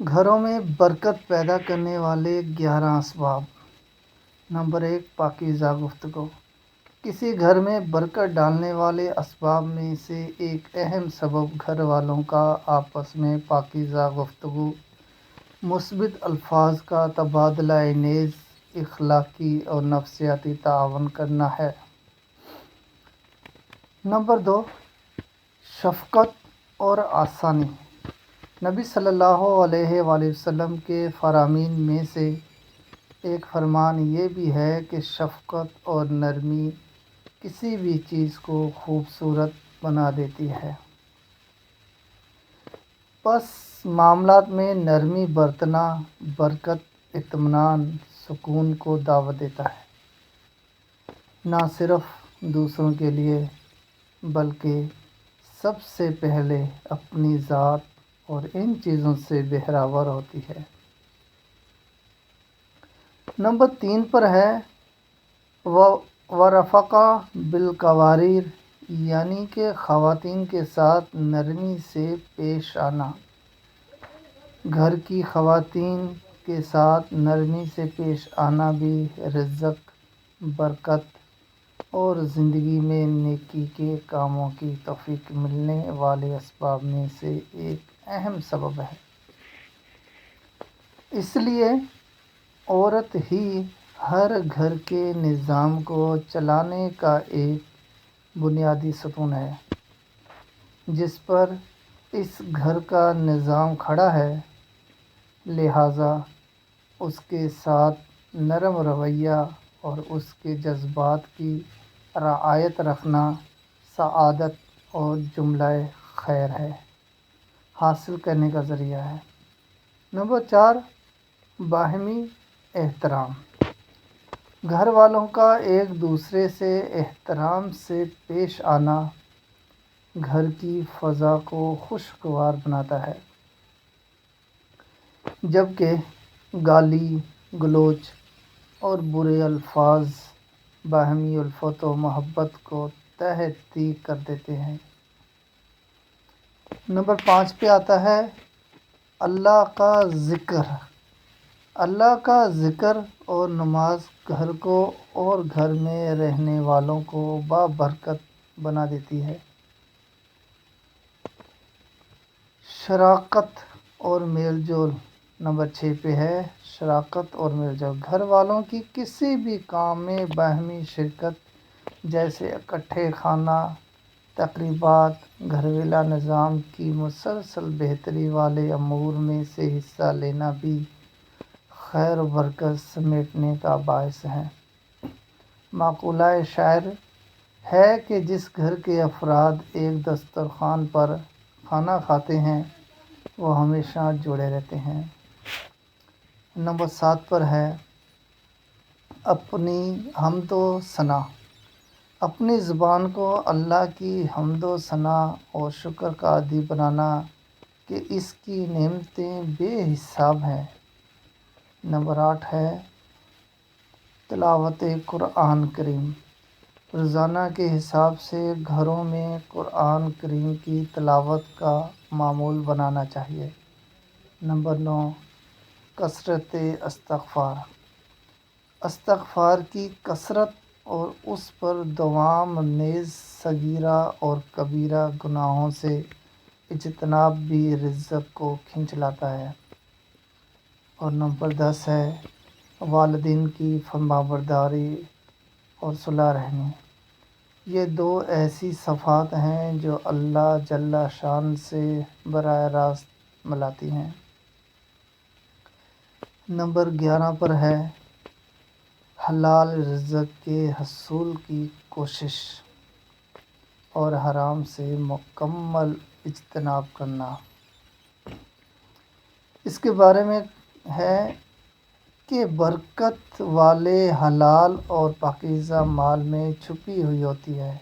گھروں میں برکت پیدا کرنے والے 11 اسباب۔ نمبر 1، پاکیزہ گفتگو۔ کسی گھر میں برکت ڈالنے والے اسباب میں سے ایک اہم سبب گھر والوں کا آپس میں پاکیزہ گفتگو، مثبت الفاظ کا تبادلہ نیز اخلاقی اور نفسیاتی تعاون کرنا ہے۔ نمبر 2، شفقت اور آسانی۔ نبی صلی اللہ علیہ وآلہ وسلم کے فرامین میں سے ایک فرمان یہ بھی ہے کہ شفقت اور نرمی کسی بھی چیز کو خوبصورت بنا دیتی ہے۔ پس معاملات میں نرمی برتنا برکت، اطمینان، سکون کو دعوت دیتا ہے، نہ صرف دوسروں کے لیے بلکہ سب سے پہلے اپنی ذات اور ان چیزوں سے بہرور ہوتی ہے۔ نمبر 3 پر ہے ورفقہ بالقواریر، یعنی کہ خواتین کے ساتھ نرمی سے پیش آنا۔ گھر کی خواتین کے ساتھ نرمی سے پیش آنا بھی رزق، برکت اور زندگی میں نیکی کے کاموں کی توفیق ملنے والے اسباب میں سے ایک اہم سبب ہے۔ اس لیے عورت ہی ہر گھر کے نظام کو چلانے کا ایک بنیادی ستون ہے۔ جس پر اس گھر کا نظام کھڑا ہے، لہٰذا اس کے ساتھ نرم رویہ اور اس کے جذبات کی رعایت رکھنا سعادت اور جملہ خیر حاصل کرنے کا ذریعہ ہے۔ نمبر 4، باہمی احترام۔ گھر والوں کا ایک دوسرے سے احترام سے پیش آنا گھر کی فضا کو خوشگوار بناتا ہے، جبکہ گالی گلوچ اور برے الفاظ باہمی الفت و محبت کو تہ تیغ کر دیتے ہیں۔ نمبر 5 پہ آتا ہے اللہ کا ذکر۔ اللہ کا ذکر اور نماز گھر کو اور گھر میں رہنے والوں کو بابرکت بنا دیتی ہے۔ شراکت اور میل جول۔ نمبر 6 پہ ہے شراکت اور میل جول۔ گھر والوں کی کسی بھی کام میں باہمی شرکت، جیسے اکٹھے کھانا، تقریبات، گھریلو نظام کی مسلسل بہتری والے امور میں سے حصہ لینا بھی خیر و برکت سمیٹنے کا باعث ہے۔ مقولہ شعر ہے کہ جس گھر کے افراد ایک دسترخوان پر کھانا کھاتے ہیں وہ ہمیشہ جڑے رہتے ہیں۔ نمبر 7 پر ہے اپنی حمد و ثنا۔ اپنی زبان کو اللہ کی حمد و ثنا اور شکر کا عادی بنانا کہ اس کی نعمتیں بے حساب ہیں۔ نمبر 8 ہے تلاوت قرآن کریم۔ روزانہ کے حساب سے گھروں میں قرآن کریم کی تلاوت کا معمول بنانا چاہیے۔ نمبر 9، کثرت استغفار۔ استغفار کی کثرت اور اس پر دوام نیز صغیرہ اور کبیرہ گناہوں سے اجتناب بھی رزق کو کھینچ لاتا ہے۔ اور نمبر 10 ہے والدین کی فرمانبرداری اور صلح رحمی۔ یہ 2 ایسی صفات ہیں جو اللہ جل شان سے براہ راست ملاتی ہیں۔ نمبر 11 پر ہے حلال رزق کے حصول کی کوشش اور حرام سے مکمل اجتناب کرنا۔ اس کے بارے میں ہے کہ برکت والے حلال اور پاکیزہ مال میں چھپی ہوئی ہوتی ہے۔